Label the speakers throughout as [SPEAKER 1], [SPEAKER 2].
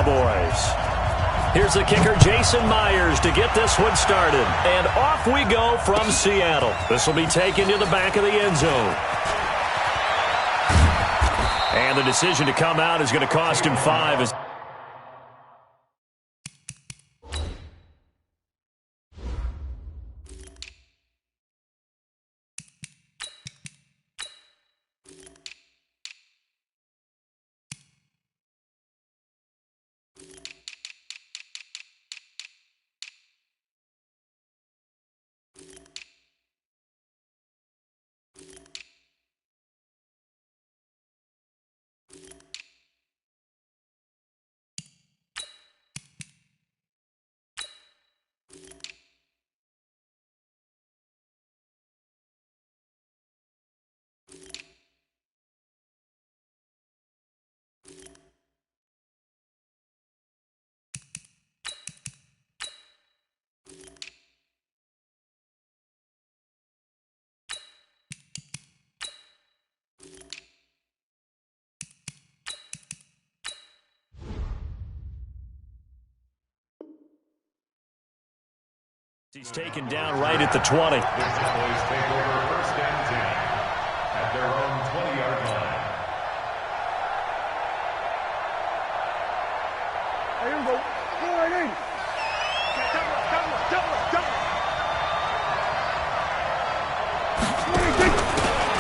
[SPEAKER 1] Cowboys. Here's the kicker, Jason Myers, to get this one started. And off we go from Seattle. This will be taken to the back of the end zone. And the decision to come out is going to cost him 5. He's taken down right at the 20.
[SPEAKER 2] The Cowboys take over 1st and 10 at their own 20-yard line.
[SPEAKER 3] Here we go. Go right in.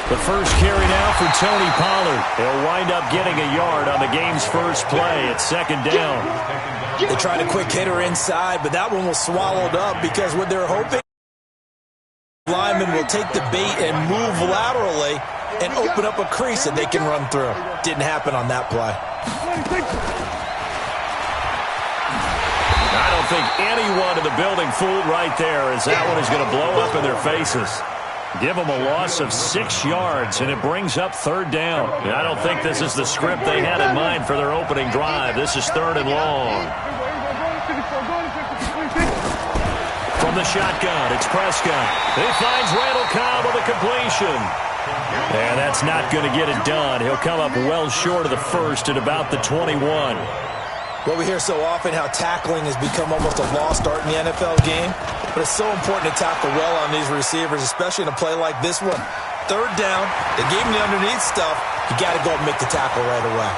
[SPEAKER 1] The first carry now for Tony Pollard. He'll wind up getting a yard on the game's first play. It's 2nd down.
[SPEAKER 4] They tried a quick hitter inside, but that one was swallowed up because what they're hoping, lineman will take the bait and move laterally and open up a crease that they can run through. Didn't happen on that play.
[SPEAKER 1] I don't think anyone in the building fooled right there, as that one is going to blow up in their faces. Give them a loss of 6 yards, and it brings up 3rd down. I don't think this is the script they had in mind for their opening drive. This is 3rd and long. From the shotgun, it's Prescott. He finds Randall Cobb with a completion. And that's not going to get it done. He'll come up well short of the first at about the 21.
[SPEAKER 4] Well, we hear so often how tackling has become almost a lost art in the NFL game. But it's so important to tackle well on these receivers, especially in a play like this one. 3rd down, they gave him the underneath stuff. You got to go and make the tackle right away.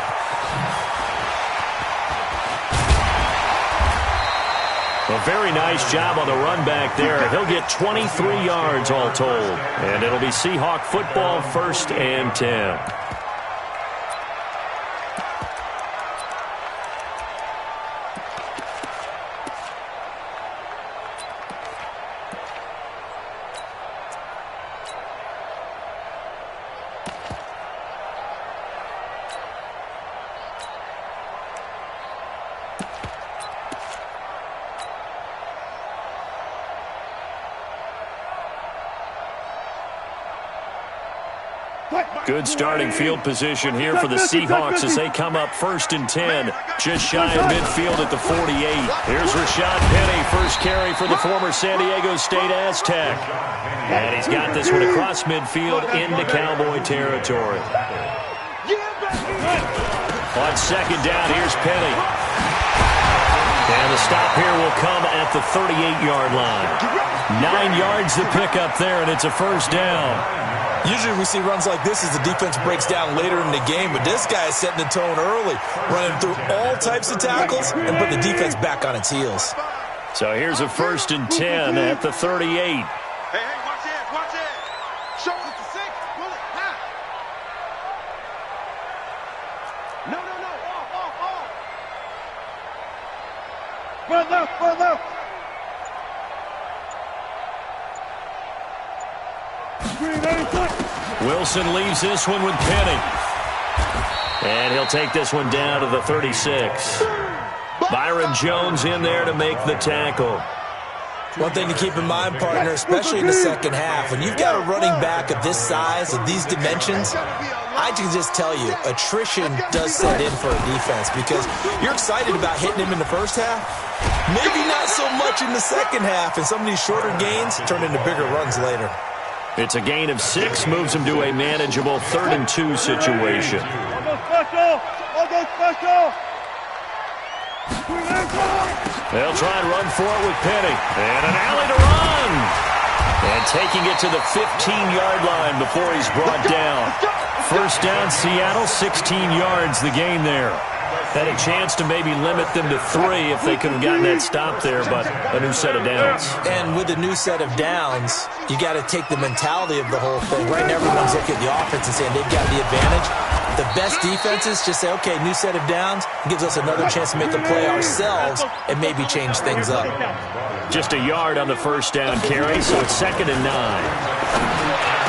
[SPEAKER 1] A very nice job on the run back there. He'll get 23 yards all told. And it'll be Seahawk football, 1st and 10. Good starting field position here for the Seahawks as they come up 1st and 10, just shy of midfield at the 48. Here's Rashad Penny, first carry for the former San Diego State Aztec. And he's got this one across midfield into Cowboy territory. On 2nd down, here's Penny. And the stop here will come at the 38-yard line. 9 yards to pick up there, and it's a 1st down.
[SPEAKER 4] Usually we see runs like this as the defense breaks down later in the game, but this guy is setting the tone early, running through all types of tackles and put the defense back on its heels.
[SPEAKER 1] So here's a 1st and 10 at the 38.
[SPEAKER 3] Hey, watch it, watch it. Show us the 6. Pull it, ha. No, off. Run left, run left.
[SPEAKER 1] Wilson leaves this one with Penny. And he'll take this one down to the 36. Byron Jones in there to make the tackle.
[SPEAKER 4] One thing to keep in mind, partner, especially in the second half, when you've got a running back of this size, of these dimensions, I can just tell you, attrition does set in for a defense because you're excited about hitting him in the first half. Maybe not so much in the second half, and some of these shorter gains turn into bigger runs later.
[SPEAKER 1] It's a gain of 6, moves him to a manageable 3rd and 2 situation.
[SPEAKER 3] I'll go special!
[SPEAKER 1] They'll try and run for it with Penny. And an alley to run. And taking it to the 15-yard line before he's brought down. First down, Seattle, 16 yards the gain there. Had a chance to maybe limit them to 3 if they could have gotten that stop there, but a new set of downs.
[SPEAKER 4] And with a new set of downs, you got to take the mentality of the whole thing. Right now, everyone's looking at the offense and saying they've got the advantage. The best defenses just say, okay, new set of downs, gives us another chance to make a play ourselves and maybe change things up.
[SPEAKER 1] Just a yard on the first down carry, so it's 2nd and 9.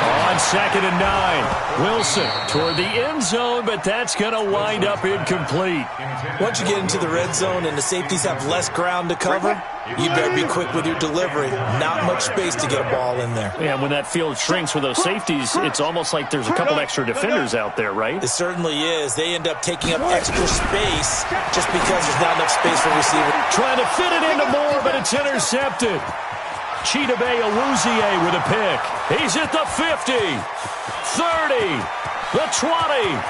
[SPEAKER 1] On 2nd and 9, Wilson toward the end zone, but that's going to wind up incomplete.
[SPEAKER 4] Once you get into the red zone and the safeties have less ground to cover, you better be quick with your delivery. Not much space to get a ball in there.
[SPEAKER 1] Yeah, when that field shrinks with those safeties, it's almost like there's a couple extra defenders out there, right?
[SPEAKER 4] It certainly is. They end up taking up extra space just because there's not enough space for receiver.
[SPEAKER 1] Trying to fit it into Moore, but it's intercepted. Chidobe Awuzie with a pick. He's at the 50, 30, the 20.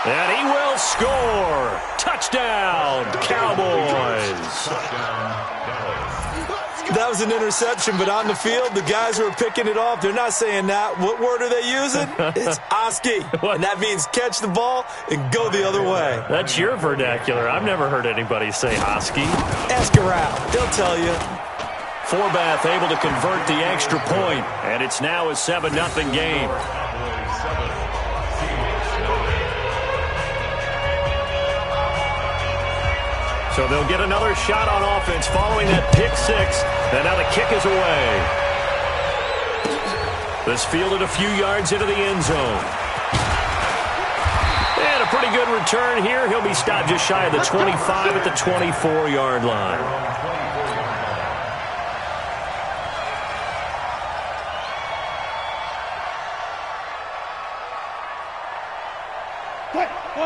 [SPEAKER 1] And he will score. Touchdown, Cowboys.
[SPEAKER 4] That was an interception, but on the field, the guys who are picking it off, they're not saying that. What word are they using? It's Oski. And that means catch the ball and go the other way.
[SPEAKER 1] That's your vernacular. I've never heard anybody say Oski.
[SPEAKER 4] Ask around. They'll tell you.
[SPEAKER 1] Forbath able to convert the extra point, and it's now a 7-0 game. So they'll get another shot on offense following that pick 6, and now the kick is away. This fielded a few yards into the end zone. And a pretty good return here. He'll be stopped just shy of the 25 at the 24-yard line.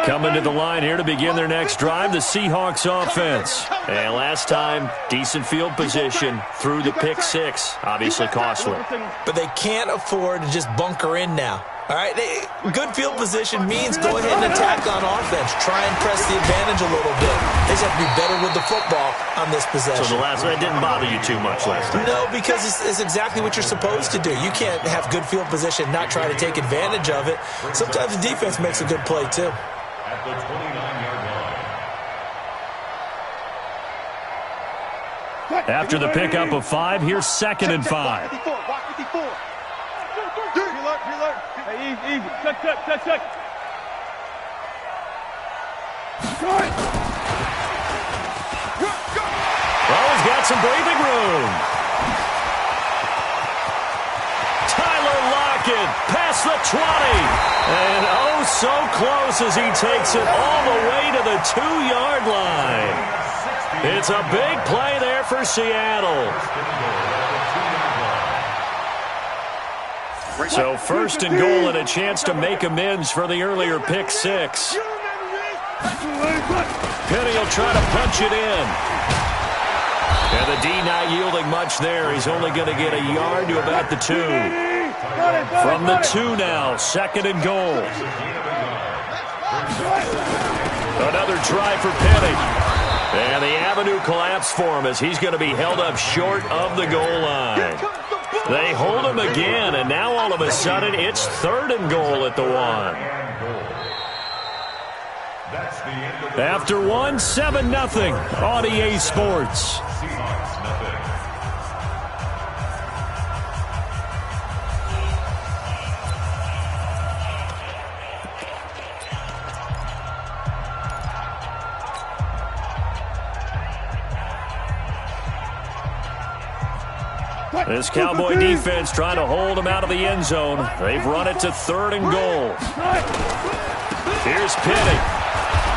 [SPEAKER 1] Coming to the line here to begin their next drive, the Seahawks offense. And last time, decent field position through the pick 6. Obviously costly.
[SPEAKER 4] But they can't afford to just bunker in now. All right, good field position means go ahead and attack on offense. Try and press the advantage a little bit. They just have to be better with the football on this possession.
[SPEAKER 1] So that didn't bother you too much last time?
[SPEAKER 4] No, because it's exactly what you're supposed to do. You can't have good field position, not try to take advantage of it. Sometimes the defense makes a good play, too.
[SPEAKER 2] At the 29-yard line.
[SPEAKER 1] After the pickup of 5, here's 2nd and 5.
[SPEAKER 3] Easy. Check.
[SPEAKER 1] Well, he's got some breathing room. Tyler Lockett past the 20. And oh, so close as he takes it all the way to the 2-yard line. It's a big play there for Seattle. So 1st and goal and a chance to make amends for the earlier pick 6. Penny will try to punch it in. And the D not yielding much there. He's only going to get a yard to about the 2. From the 2 now, 2nd and goal. Another try for Penny. And the avenue collapsed for him as he's going to be held up short of the goal line. They hold him again, and now all of a sudden it's 3rd and goal at the 1. After 1, 7-0 on EA Sports. This Cowboy defense trying to hold him out of the end zone. They've run it to 3rd and goal. Here's Penny.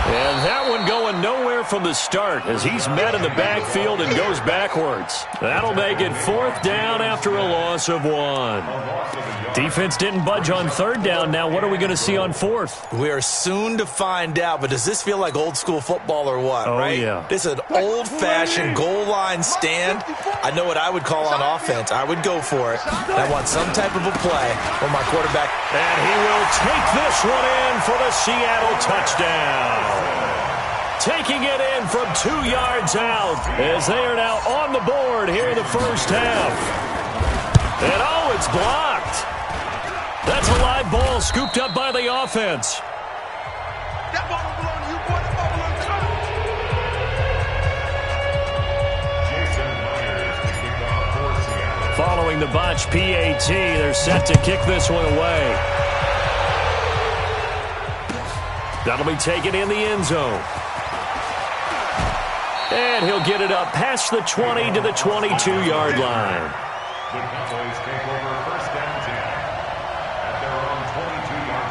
[SPEAKER 1] And that one going nowhere from the start as he's met in the backfield and goes backwards. That'll make it 4th down after a loss of 1. Defense didn't budge on 3rd down. Now what are we going to see on 4th?
[SPEAKER 4] We are soon to find out, but does this feel like old school football or what,
[SPEAKER 1] oh,
[SPEAKER 4] right?
[SPEAKER 1] Yeah.
[SPEAKER 4] This is an old-fashioned goal line stand. I know what I would call on offense. I would go for it. I want some type of a play for my quarterback.
[SPEAKER 1] And he will take this one in for the Seattle touchdown. taking it in from 2 yards out as they are now on the board here in the first half. And oh, it's blocked. That's a live ball scooped up by the offense.
[SPEAKER 3] That ball don't belong to you, boy. That ball belong to us.
[SPEAKER 2] Jason Myers to kick off for Seattle.
[SPEAKER 1] Following the botch PAT, they're set to kick this one away. That'll be taken in the end zone. And he'll get it up past the 20 to the 22-yard line.
[SPEAKER 2] The Cowboys take over first down 10 at their own 22-yard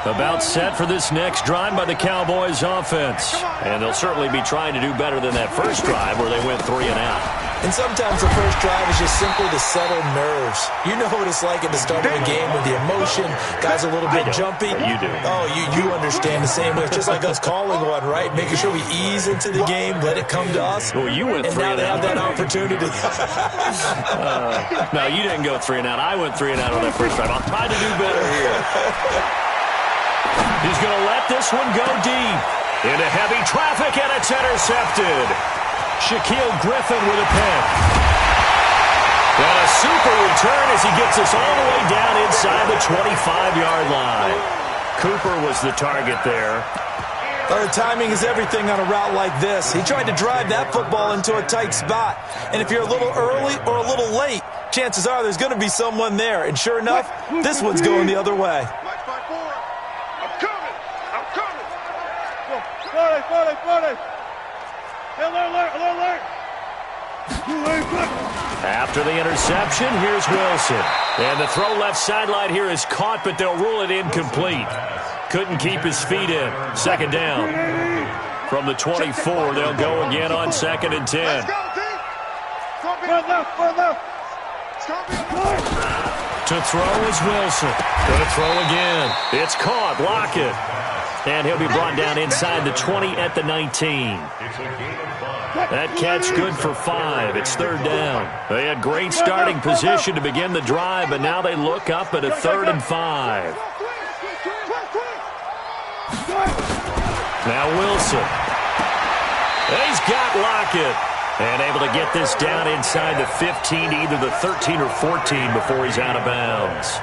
[SPEAKER 2] line.
[SPEAKER 1] About set for this next drive by the Cowboys offense. And they'll certainly be trying to do better than that first drive where they went 3 and out.
[SPEAKER 4] And sometimes the first drive is just simply to settle nerves. You know what it's like at the start of a game with the emotion. Guys a little bit jumpy.
[SPEAKER 1] You do.
[SPEAKER 4] Oh, you understand the same way. It's just like us calling one, right? Making sure we ease into the game, let it come to us.
[SPEAKER 1] Well, you went 3
[SPEAKER 4] and now
[SPEAKER 1] and
[SPEAKER 4] they
[SPEAKER 1] out.
[SPEAKER 4] have that opportunity.
[SPEAKER 1] No, you didn't go 3 and out. I went 3 and out on that first drive. I'll try to do better here. He's going to let this one go deep. Into heavy traffic, and it's intercepted. Shaquille Griffin with a pick. And a super return as he gets us all the way down inside the 25-yard line. Cooper was the target there.
[SPEAKER 4] The timing is everything on a route like this. He tried to drive that football into a tight spot. And if you're a little early or a little late, chances are there's going to be someone there. And sure enough, this one's going the other way.
[SPEAKER 3] Watch my board. I'm coming. I'm coming. 40. Alert.
[SPEAKER 1] After the interception, here's Wilson. And the throw left sideline here is caught, but they'll rule it incomplete. Couldn't keep his feet in. Second down. From the 24, they'll go again on 2nd and 10.
[SPEAKER 3] Let's go, team. Far left.
[SPEAKER 1] To throw is Wilson. Going to throw again. It's caught. Lockett. And he'll be brought down inside the 20 at the 19.
[SPEAKER 2] It's a game of 5.
[SPEAKER 1] That catch good for 5. It's 3rd down. They had great starting position to begin the drive, but now they look up at a 3rd and 5. Now Wilson. He's got Lockett. And able to get this down inside the 15 to either the 13 or 14 before he's out of bounds.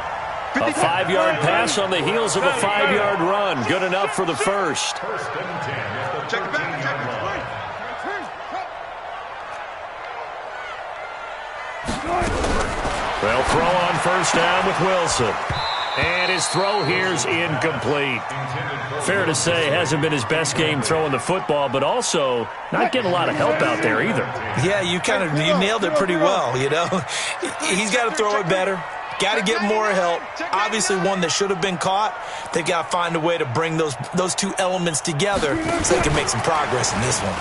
[SPEAKER 1] A 5-yard pass on the heels of a 5-yard run. Good enough for the first.
[SPEAKER 2] First and 10 at the
[SPEAKER 3] Check it back.
[SPEAKER 2] 13-yard line.
[SPEAKER 1] They'll throw on first down with Wilson. And his throw here's incomplete. Fair to say, hasn't been his best game throwing the football, but also not getting a lot of help out there either.
[SPEAKER 4] Yeah, you nailed it pretty well, you know. He's got to throw it better. Got to get more help. Obviously one that should have been caught. They've got to find a way to bring those two elements together so they can make some progress in this one.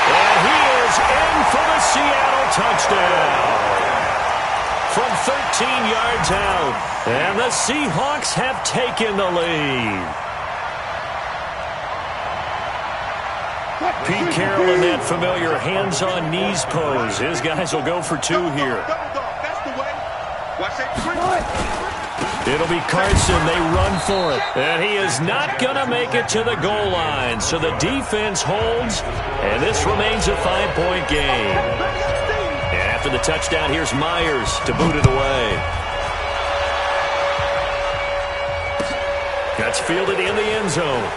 [SPEAKER 1] And he is in for the Seattle touchdown. From 13 yards out. And the Seahawks have taken the lead. Pete Carroll in that familiar hands-on knees pose. His guys will go for 2 here. It'll be Carson. They run for it. And he is not going to make it to the goal line. So the defense holds. And this remains a 5-point game. And after the touchdown, here's Myers to boot it away. That's fielded in the end zone.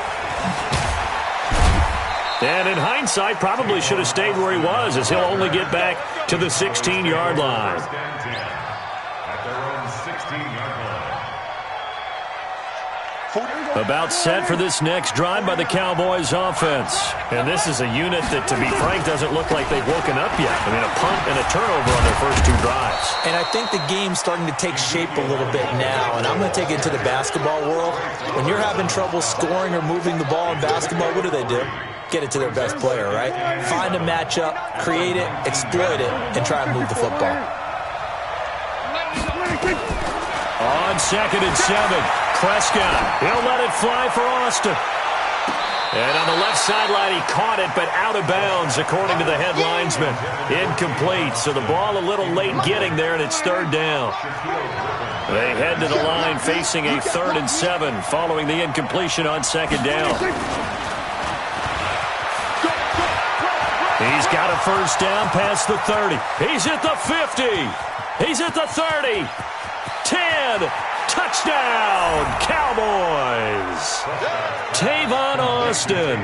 [SPEAKER 1] And in hindsight, probably should have stayed where he was, as he'll only get back to the 16-yard line.
[SPEAKER 2] First and 10 at their own 16-yard line.
[SPEAKER 1] About set for this next drive by the Cowboys offense. And this is a unit that, to be frank, doesn't look like they've woken up yet. I mean, a punt and a turnover on their first 2 drives.
[SPEAKER 4] And I think the game's starting to take shape a little bit now. And I'm going to take it to the basketball world. When you're having trouble scoring or moving the ball in basketball, what do? Get it to their best player, right? Find a matchup, create it, exploit it, and try and move the football.
[SPEAKER 1] On 2nd and 7, Prescott. He'll let it fly for Austin. And on the left sideline, he caught it, but out of bounds, according to the head linesman. Incomplete, so the ball a little late getting there, and it's third down. They head to the line facing a 3rd and 7 following the incompletion on second down. He's got a first down past the 30. He's at the 50. He's at the 30. 10. Touchdown, Cowboys. Tavon Austin,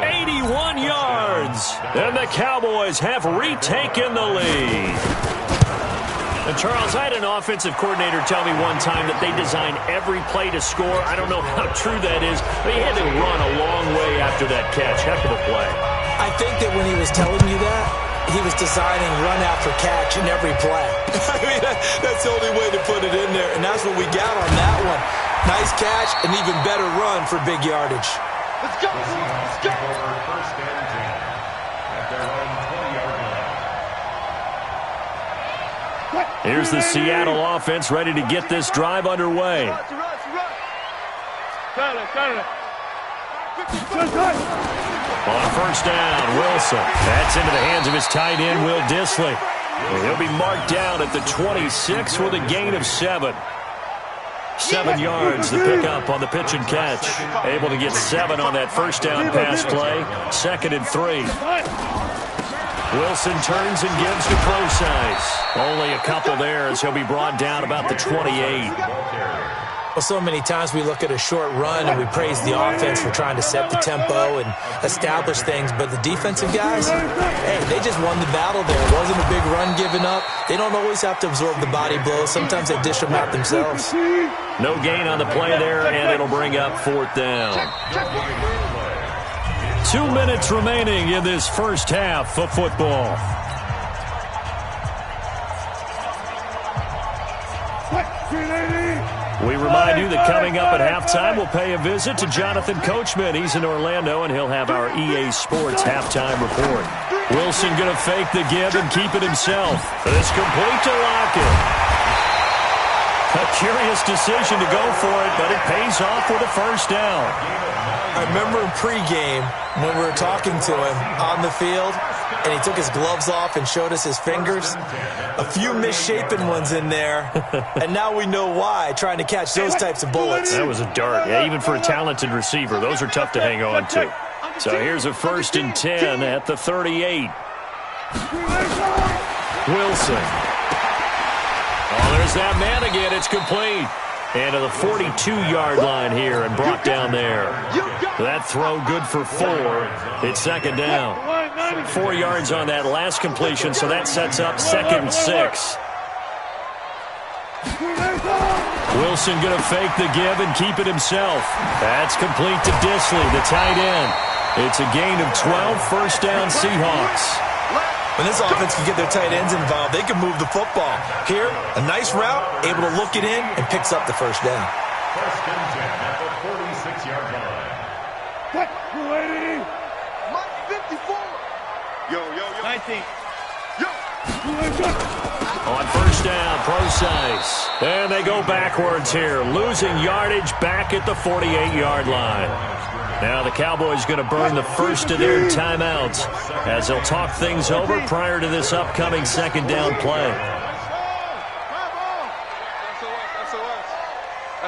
[SPEAKER 1] 81 yards. And the Cowboys have retaken the lead. And Charles, I had an offensive coordinator tell me one time that they design every play to score. I don't know how true that is, but he had to run a long way after that catch. Heck of a play.
[SPEAKER 4] I think that when he was telling you that, he was designing run after catch in every play. I mean, that's the only way to put it in there, and that's what we got on that one. Nice catch, an even better run for big yardage.
[SPEAKER 2] Let's go! Let's go! First and 10 at their own 20-yard line.
[SPEAKER 1] Here's the Seattle offense ready to get this drive underway. On first down, Wilson. That's into the hands of his tight end, Will Dissly. He'll be marked down at the 26 with a gain of 7. 7 yards to pick up on the pitch and catch. Able to get 7 on that first down pass play. 2nd and 3. Wilson turns and gives to Procise. Only a couple there as he'll be brought down about the 28.
[SPEAKER 4] Well, so many times we look at a short run and we praise the offense for trying to set the tempo and establish things, but the defensive guys, hey, they just won the battle there. It wasn't a big run given up. They don't always have to absorb the body blows. Sometimes they dish them out themselves.
[SPEAKER 1] No gain on the play there, and it'll bring up 4th down. 2 minutes remaining in this first half of football. We remind you that coming up at halftime, we'll pay a visit to Jonathan Coachman. He's in Orlando, and he'll have our EA Sports halftime report. Wilson going to fake the give and keep it himself. It's complete to Lockett. A curious decision to go for it, but it pays off with a first down.
[SPEAKER 4] I remember in pregame when we were talking to him on the field, and he took his gloves off and showed us his fingers. A few misshapen ones in there, and now we know why, trying to catch those types of bullets.
[SPEAKER 1] That was a dart. Yeah, even for a talented receiver, those are tough to hang on to. So here's a 1st and 10 at the 38. Wilson. Oh, there's that man again. It's complete. And to the 42-yard line here and brought down there. That throw good for 4. It's 2nd down. 4 yards on that last completion, so that sets up 2nd and 6. Wilson going to fake the give and keep it himself. That's complete to Dissly, the tight end. It's a gain of 12, first down Seahawks.
[SPEAKER 4] When this offense can get their tight ends involved, they can move the football. Here, a nice route, able to look it in, and picks up the first down.
[SPEAKER 2] First and 10 at the 46-yard line.
[SPEAKER 3] What? Mike 54. Yo. 19. Yo.
[SPEAKER 1] On first down, Procise. And they go backwards here, losing yardage back at the 48-yard line. Now the Cowboys going to burn the first of their timeouts as they'll talk things over prior to this upcoming 2nd down play.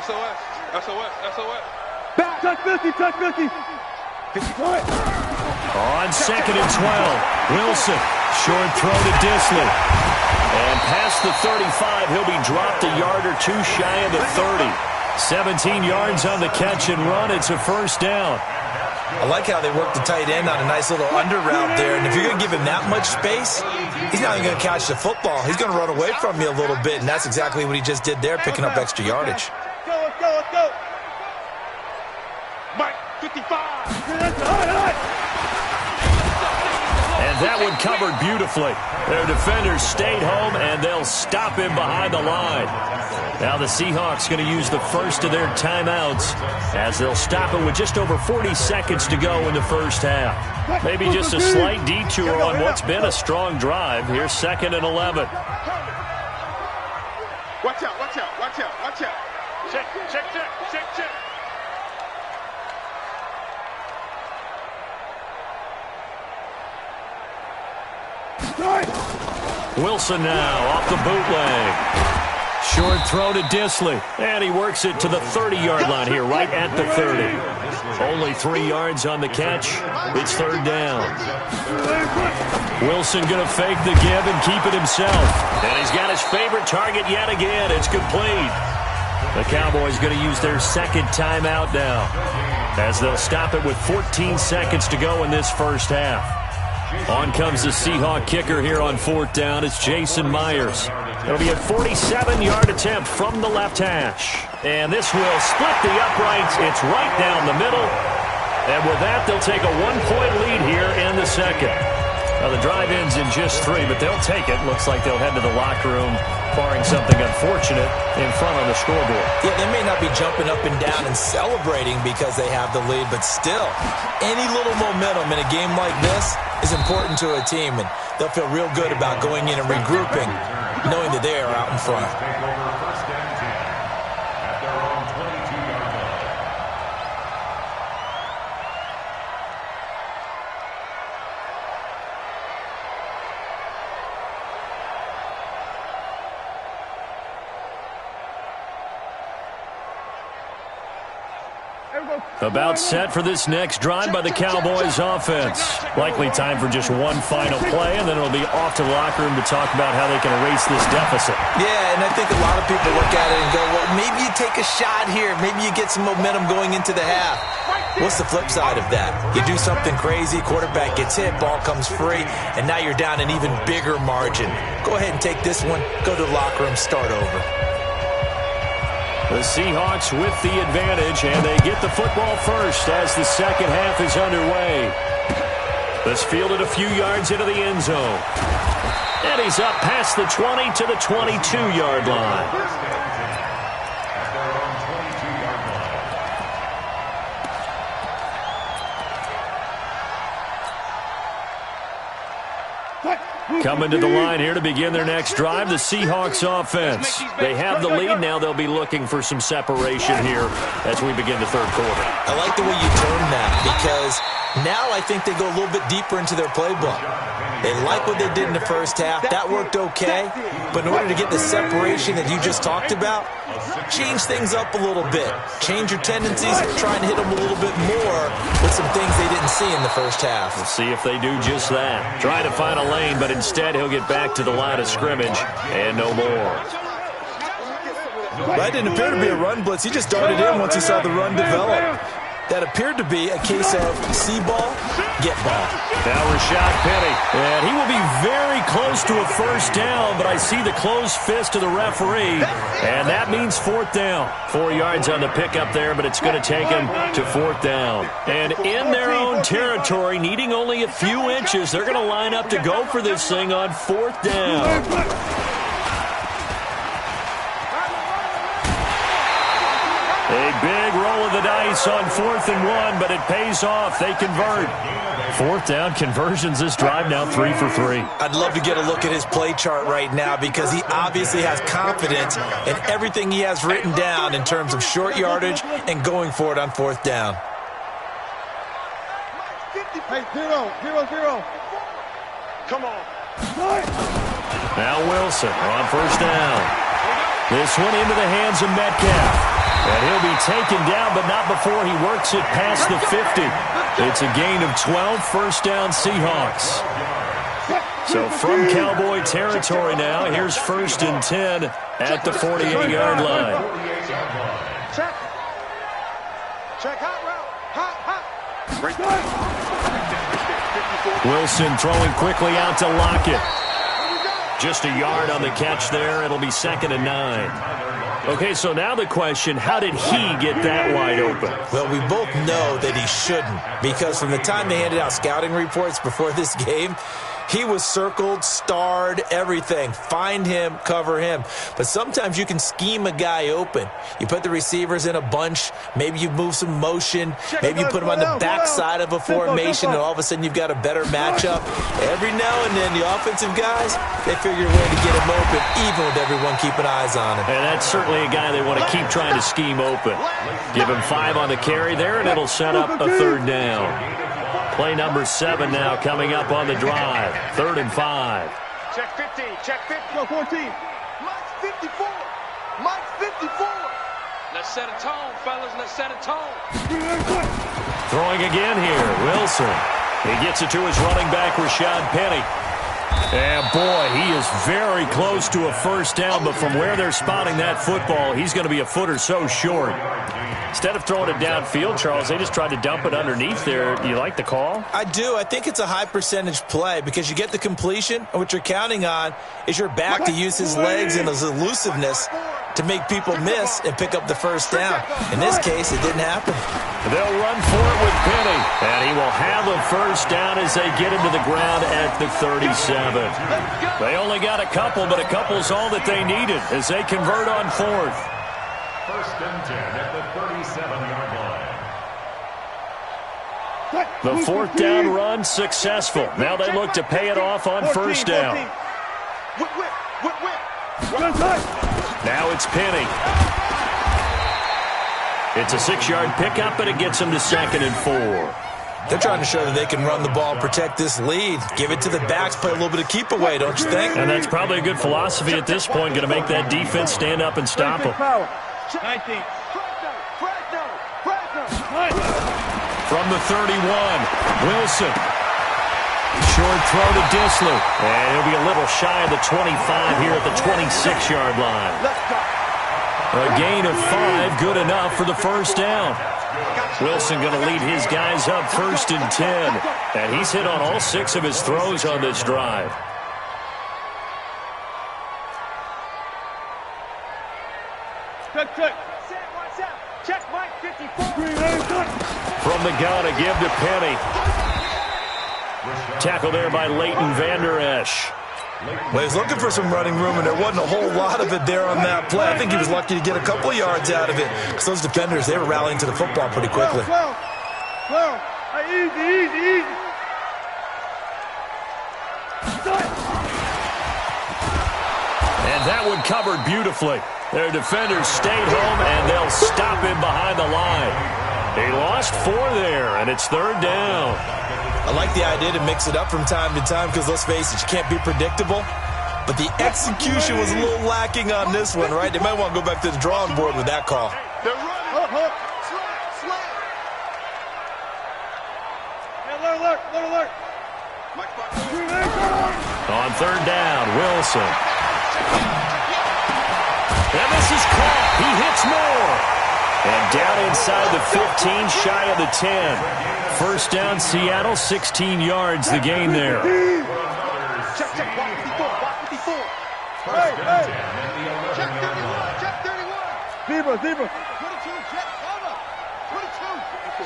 [SPEAKER 3] SOS. Back, touch 50.
[SPEAKER 1] On 2nd and 12, Wilson, short throw to Dissly. And past the 35, he'll be dropped a yard or 2 shy of the 30. 17 yards on the catch and run. It's a first down.
[SPEAKER 4] I like how they work the tight end on a nice little under route there. And if you're going to give him that much space, he's not even going to catch the football. He's going to run away from you a little bit, and that's exactly what he just did there, picking up extra yardage.
[SPEAKER 3] Let's go. Mike 55.
[SPEAKER 1] And that one covered beautifully. Their defenders stayed home, and they'll stop him behind the line. Now the Seahawks going to use the first of their timeouts as they'll stop it with just over 40 seconds to go in the first half. Maybe just a slight detour on what's been a strong drive. Here's 2nd and 11.
[SPEAKER 3] Watch out. Check.
[SPEAKER 1] Wilson now off the bootleg. Short throw to Disley. And he works it to the 30-yard line here, right at the 30. Only 3 yards on the catch. It's third down. Wilson going to fake the give and keep it himself. And he's got his favorite target yet again. It's complete. The Cowboys going to use their second timeout now, as they'll stop it with 14 seconds to go in this first half. On comes the Seahawk kicker here on fourth down. It's Jason Myers. It'll be a 47-yard attempt from the left hash. And this will split the uprights. It's right down the middle. And with that, they'll take a 1-point lead here in the second. Now, the drive ends in just 3, but they'll take it. Looks like they'll head to the locker room, barring something unfortunate in front on the scoreboard.
[SPEAKER 4] Yeah, they may not be jumping up and down and celebrating because they have the lead, but still, any little momentum in a game like this is important to a team, and they'll feel real good about going in and regrouping, knowing that they are out in front.
[SPEAKER 1] About set for this next drive by the Cowboys offense. Likely time for just one final play, and then it'll be off to the locker room to talk about how they can erase this deficit.
[SPEAKER 4] Yeah, and I think a lot of people look at it and go, well, maybe you take a shot here. Maybe you get some momentum going into the half. What's the flip side of that? You do something crazy, quarterback gets hit, ball comes free, and now you're down an even bigger margin. Go ahead and take this one, go to the locker room, start over.
[SPEAKER 1] The Seahawks with the advantage, and they get the football first as the second half is underway. This fielded a few yards into the end zone. And he's up past the 20 to the 22-yard line. Coming to the line here to begin their next drive, the Seahawks offense. They have the lead. Now they'll be looking for some separation here as we begin the third quarter.
[SPEAKER 4] I like the way you term that, because now I think they go a little bit deeper into their playbook. They like what they did in the first half. That worked okay. But in order to get the separation that you just talked about, change things up a little bit. Change your tendencies, try and hit them a little bit more with some things they didn't see in the first half.
[SPEAKER 1] We'll see if they do just that. Try to find a lane, but instead he'll get back to the line of scrimmage and no more.
[SPEAKER 4] That didn't appear to be a run blitz. He just darted in once he saw the run develop. That appeared to be a case of see ball, get ball.
[SPEAKER 1] Now Rashad Penny, and he will be very close to a first down, but I see the closed fist of the referee, and that means fourth down. 4 yards on the pickup there, but it's going to take him to fourth down. And in their own territory, needing only a few inches, they're going to line up to go for this thing on fourth down. A big roll of the dice on 4th and 1, but it pays off. They convert. Fourth down conversions this drive now 3 for 3.
[SPEAKER 4] I'd love to get a look at his play chart right now, because he obviously has confidence in everything he has written down in terms of short yardage and going for it on fourth down.
[SPEAKER 3] Hey, 0-0-0. Come on.
[SPEAKER 1] Now Wilson on first down. This one into the hands of Metcalf. And he'll be taken down, but not before he works it past the 50. It's a gain of 12, first down Seahawks. So from Cowboy territory now, here's 1st and 10 at the 48-yard line.
[SPEAKER 3] Check. Check hot route. Hot.
[SPEAKER 1] Wilson throwing quickly out to Lockett. Just a yard on the catch there. It'll be 2nd and 9. Okay, so now the question, how did he get that wide open?
[SPEAKER 4] Well, we both know that he shouldn't, because from the time they handed out scouting reports before this game, he was circled, starred, everything. Find him, cover him. But sometimes you can scheme a guy open. You put the receivers in a bunch. Maybe you move some motion. Maybe you put him on the backside of a formation, and all of a sudden you've got a better matchup. Every now and then, the offensive guys, they figure a way to get him open, even with everyone keeping eyes on him.
[SPEAKER 1] And that's certainly a guy they want to keep trying to scheme open. Give him 5 on the carry there, and it'll set up a third down. Play number 7 now coming up on the drive. 3rd and 5.
[SPEAKER 3] Check 15. Check 50. Go 14. Mike's 54. Mike's 54.
[SPEAKER 5] Let's set a tone, fellas. Let's set a tone.
[SPEAKER 1] Throwing again here. Wilson. He gets it to his running back, Rashad Penny. And, boy, he is very close to a first down, but from where they're spotting that football, he's going to be a foot or so short. Instead of throwing it downfield, Charles, they just tried to dump it underneath there. You like the call?
[SPEAKER 4] I do. I think it's a high-percentage play because you get the completion, and what you're counting on is your back to use his legs and his elusiveness to make people miss and pick up the first down. In this case, it didn't happen.
[SPEAKER 1] They'll run for it with Penny, and he will have a first down as they get into the ground at the 37. They only got a couple, but a couple's all that they needed as they convert on 4th.
[SPEAKER 2] 1st and 10 at the 37-yard line.
[SPEAKER 1] The 4th down run successful. Now they look to pay it off on first down. Now it's Penny. It's a 6-yard pickup, and it gets them to 2nd and 4.
[SPEAKER 4] They're trying to show that they can run the ball, protect this lead. Give it to the backs, play a little bit of keep away, don't you think?
[SPEAKER 1] And that's probably a good philosophy at this point, going to make that defense stand up and stop them.
[SPEAKER 3] 19.
[SPEAKER 1] From the 31, Wilson. Short throw to Dissler. And he'll be a little shy of the 25 here at the 26-yard line. A gain of 5, good enough for the first down. Wilson going to lead his guys up 1st and 10. And he's hit on all 6 of his throws on this drive.
[SPEAKER 3] Check Mike 54.
[SPEAKER 1] From the gun, a give to Penny. Tackle there by Leighton Vander Esch.
[SPEAKER 4] Well, he's looking for some running room, and there wasn't a whole lot of it there on that play. I think he was lucky to get a couple of yards out of it because those defenders, they were rallying to the football pretty quickly.
[SPEAKER 3] Easy.
[SPEAKER 1] And that one covered beautifully. Their defenders stayed home, and they'll stop him behind the line. He lost 4 there, and it's 3rd down.
[SPEAKER 4] I like the idea to mix it up from time to time because, let's face it, you can't be predictable. But the execution was a little lacking on this one, right? They might want to go back to the drawing board with that call.
[SPEAKER 3] They're running. Alert.
[SPEAKER 1] On 3rd down, Wilson. And this is caught. He hits more. And down inside the 15, shy of the 10. First down, Seattle, 16 yards, the gain there.
[SPEAKER 3] Check, block 54. Hey. Check 31. Zebra. 22, check, cover. 22,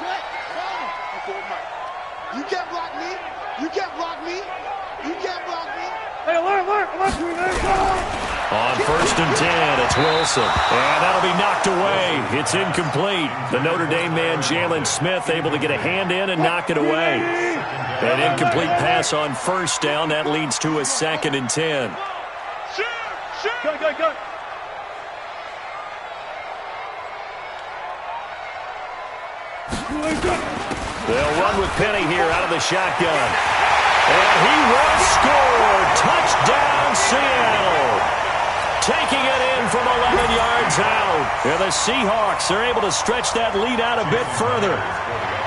[SPEAKER 3] check, cover. You can't block me. Hey, alert.
[SPEAKER 1] On 1st and 10, it's Wilson. And that'll be knocked away. It's incomplete. The Notre Dame man, Jalen Smith, able to get a hand in and knock it away. An incomplete pass on first down. That leads to a 2nd and 10.
[SPEAKER 3] Go.
[SPEAKER 1] They'll run with Penny here out of the shotgun. And he will score. Touchdown, Seattle. Taking it in from 11 yards out. And the Seahawks are able to stretch that lead out a bit further.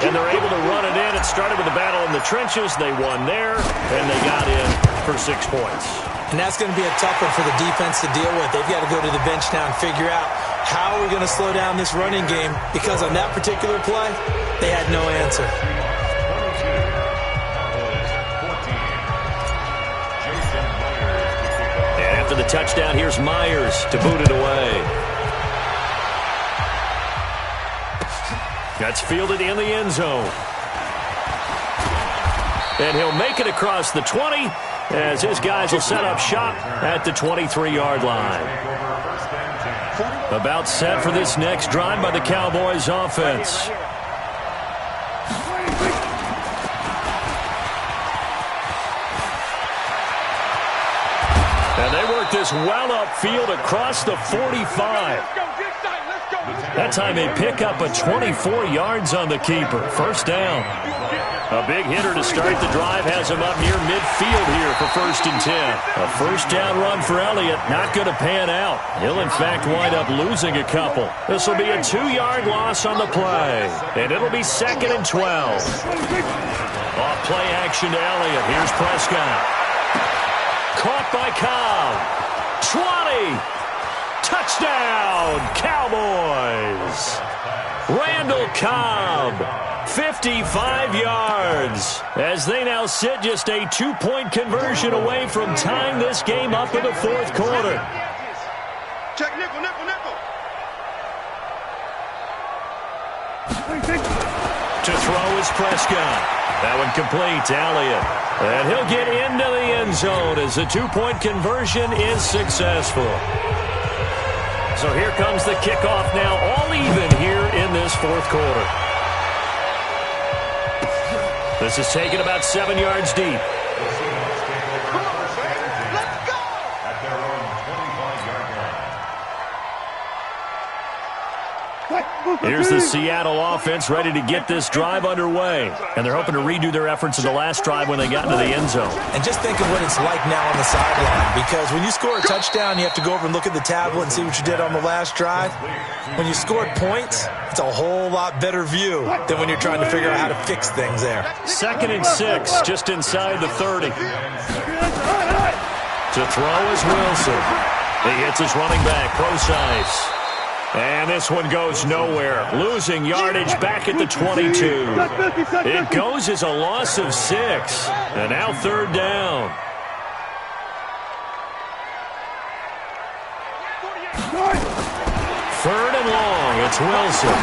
[SPEAKER 1] And they're able to run it in. It started with a battle in the trenches. They won there, and they got in for 6 points.
[SPEAKER 4] And that's going to be a tough one for the defense to deal with. They've got to go to the bench now and figure out how are we going to slow down this running game, because on that particular play, they had no answer.
[SPEAKER 1] And after the touchdown, here's Myers to boot it away. That's fielded in the end zone. And he'll make it across the 20 as his guys will set up shop at the 23-yard line. About set for this next drive by the Cowboys offense. And they work this well upfield across the 45. That time they pick up a 24 yards on the keeper. First down. A big hitter to start the drive has him up near midfield here for 1st and 10. A first down run for Elliott, not going to pan out. He'll, in fact, wind up losing a couple. This will be a 2-yard loss on the play, and it'll be 2nd and 12. Off play action to Elliott. Here's Prescott. Caught by Cobb. 20. Touchdown, Cowboys. Randall Cobb. 55 yards as they now sit just a 2-point conversion away from tying this game up in the 4th quarter.
[SPEAKER 3] Check nickel, nickel, nickel.
[SPEAKER 1] To throw is Prescott. That one complete to Elliott. And he'll get into the end zone as the 2-point conversion is successful. So here comes the kickoff now, all even here in this 4th quarter. This is taken about 7 yards deep.
[SPEAKER 3] Let's go!
[SPEAKER 2] At their own 25-yard line.
[SPEAKER 1] Here's the Seattle offense ready to get this drive underway. And they're hoping to redo their efforts in the last drive when they got into the end zone.
[SPEAKER 4] And just think of what it's like now on the sideline. Because when you score a touchdown, you have to go over and look at the tablet and see what you did on the last drive. When you scored points, it's a whole lot better view than when you're trying to figure out how to fix things there.
[SPEAKER 1] 2nd and 6, just inside the 30. To throw is Wilson. He hits his running back, Procise. And this one goes nowhere. Losing yardage back at the 22. It goes as a loss of 6. And now 3rd down. Third and long. It's Wilson.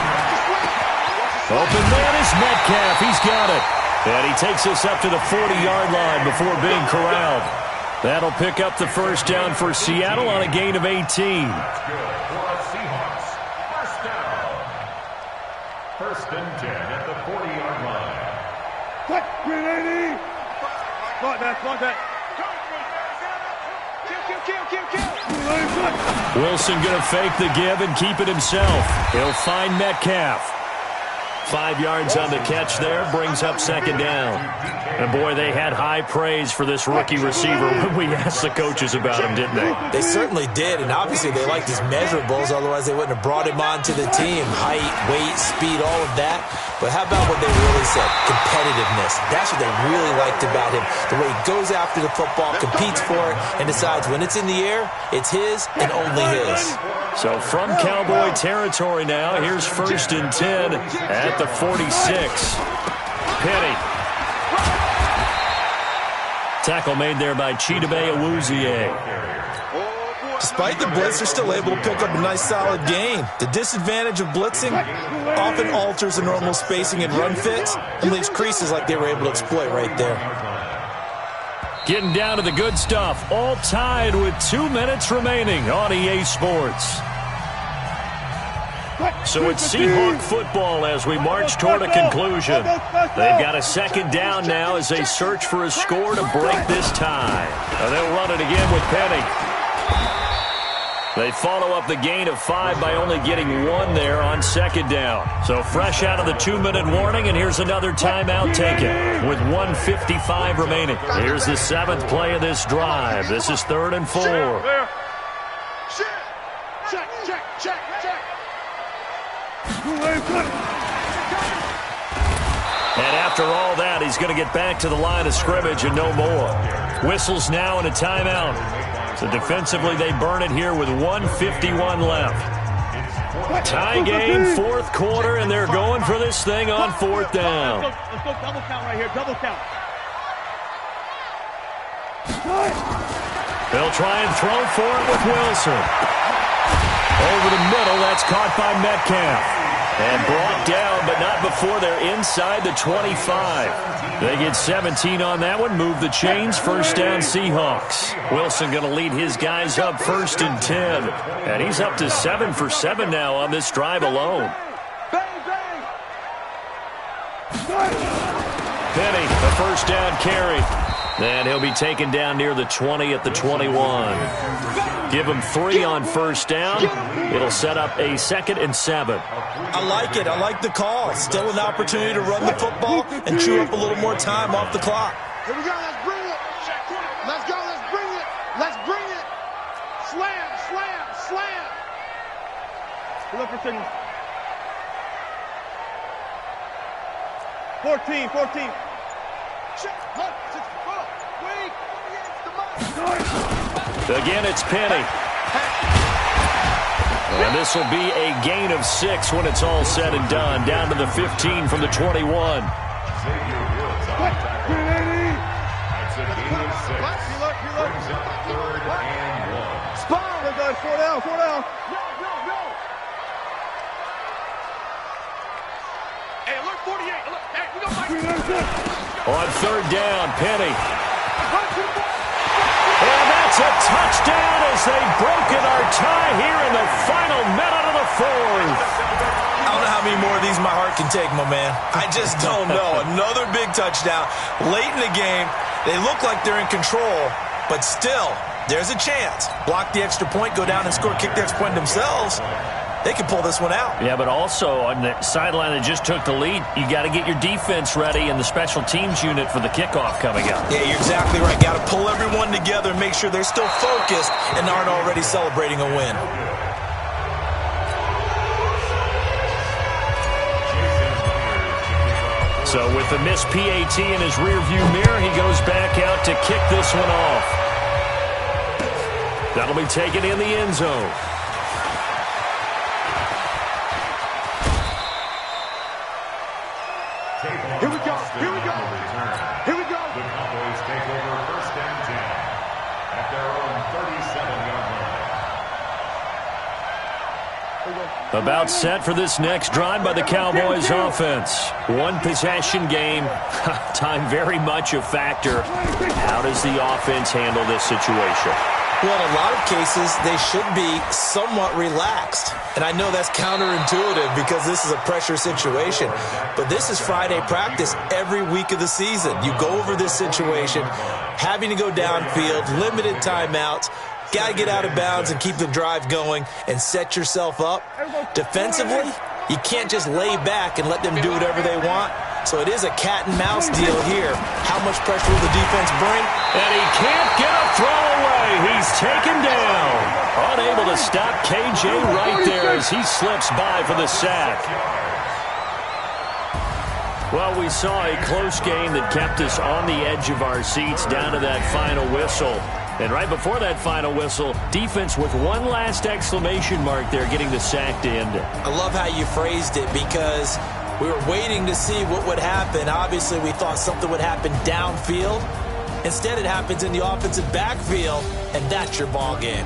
[SPEAKER 1] Open man is Metcalf. He's got it. And he takes us up to the 40-yard line before being corralled. That'll pick up the first down for Seattle on a gain of 18.
[SPEAKER 2] First and 10 at the 40-yard line.
[SPEAKER 3] Green 80. Slot that, slot that. Kill.
[SPEAKER 1] Wilson going to fake the give and keep it himself. He'll find Metcalf. 5 yards on the catch there, brings up 2nd down. And boy, they had high praise for this rookie receiver when we asked the coaches about him, didn't they?
[SPEAKER 4] They certainly did, and obviously they liked his measurables, otherwise they wouldn't have brought him onto the team. Height, weight, speed, all of that. But how about what they really said? Competitiveness. That's what they really liked about him. The way he goes after the football, competes for it, and decides when it's in the air, it's his and only his.
[SPEAKER 1] So from Cowboy territory now, here's 1st and 10 at the 46. Penny. Tackle made there by Chidobe Awuzie.
[SPEAKER 4] Despite the blitz, they're still able to pick up a nice solid gain. The disadvantage of blitzing often alters the normal spacing and run fits and leaves creases like they were able to exploit right there.
[SPEAKER 1] Getting down to the good stuff, all tied with 2 minutes remaining on EA Sports. So it's Seahawk football as we march toward a conclusion. They've got a 2nd down now as they search for a score to break this tie. And they'll run it again with Penny. They follow up the gain of 5 by only getting 1 there on 2nd down. So fresh out of the 2-minute warning, and here's another timeout taken with 1:55 remaining. Here's the 7th play of this drive. This is 3rd and 4.
[SPEAKER 3] Check, check, check, check.
[SPEAKER 1] And after all that, he's going to get back to the line of scrimmage and no more. Whistles now and a timeout. So defensively, they burn it here with 1:51 left. Tie game, 4th quarter, and they're going for this thing on 4th down.
[SPEAKER 3] Let's go double count right here, double count.
[SPEAKER 1] They'll try and throw for it with Wilson. Over the middle, that's caught by Metcalf. And brought down, but not before they're inside the 25. They get 17 on that one, move the chains, first down Seahawks. Wilson going to lead his guys up 1st and 10. And he's up to 7 for 7 now on this drive alone. Penny, the first down carry. And he'll be taken down near the 20 at the 21. Give him 3 on first down. It'll set up a 2nd and 7.
[SPEAKER 4] I like it. I like the call. Still an opportunity to run the football and chew up a little more time off the clock.
[SPEAKER 3] Here we go. Let's bring it. Let's go. Let's bring it. Let's bring it. Slam, slam, slam. Pull up for signal. 14, 14.
[SPEAKER 1] Again, it's Penny. And this will be a gain of 6 when it's all said and done. Down to the 15 from the 21.
[SPEAKER 2] That's a gain of 6. Brings up 3rd and 1.
[SPEAKER 3] Spawn, we're going 4 down, 4 down.
[SPEAKER 5] Hey, alert 48. Alert. Hey, we got
[SPEAKER 1] On 3rd down, Penny. And that's a touchdown as they've broken our tie here in the final minute of the 4th.
[SPEAKER 4] I don't know how many more of these my heart can take, my man. I just don't know. Another big touchdown. Late in the game, they look like they're in control, but still, there's a chance. Block the extra point, go down and score, kick the extra point themselves. They can pull this one out.
[SPEAKER 1] Yeah, but also on the sideline that just took the lead, you got to get your defense ready and the special teams unit for the kickoff coming up.
[SPEAKER 4] Yeah, you're exactly right. Got to pull everyone together and make sure they're still focused and aren't already celebrating a win.
[SPEAKER 1] So with the missed PAT in his rearview mirror, he goes back out to kick this one off. That'll be taken in the end zone.
[SPEAKER 3] Here we go. Here we go. Here we go.
[SPEAKER 2] The Cowboys take over 1st and 10 at their own 37-yard line.
[SPEAKER 1] About set for this next drive by the Cowboys offense. 1 possession game. Time very much a factor. How does the offense handle this situation?
[SPEAKER 4] Well, in a lot of cases, they should be somewhat relaxed. And I know that's counterintuitive because this is a pressure situation. But this is Friday practice every week of the season. You go over this situation, having to go downfield, limited timeouts, got to get out of bounds and keep the drive going and set yourself up. Defensively, you can't just lay back and let them do whatever they want. So it is a cat and mouse deal here. How much pressure will the defense bring?
[SPEAKER 1] And he can't get a throw away. He's taken down. Unable to stop KJ right there as he slips by for the sack. Well, we saw a close game that kept us on the edge of our seats down to that final whistle. And right before that final whistle, defense with one last exclamation mark there, getting the sack to end it.
[SPEAKER 4] I love how you phrased it because we were waiting to see what would happen. Obviously, we thought something would happen downfield. Instead, it happens in the offensive backfield, and that's your ball game.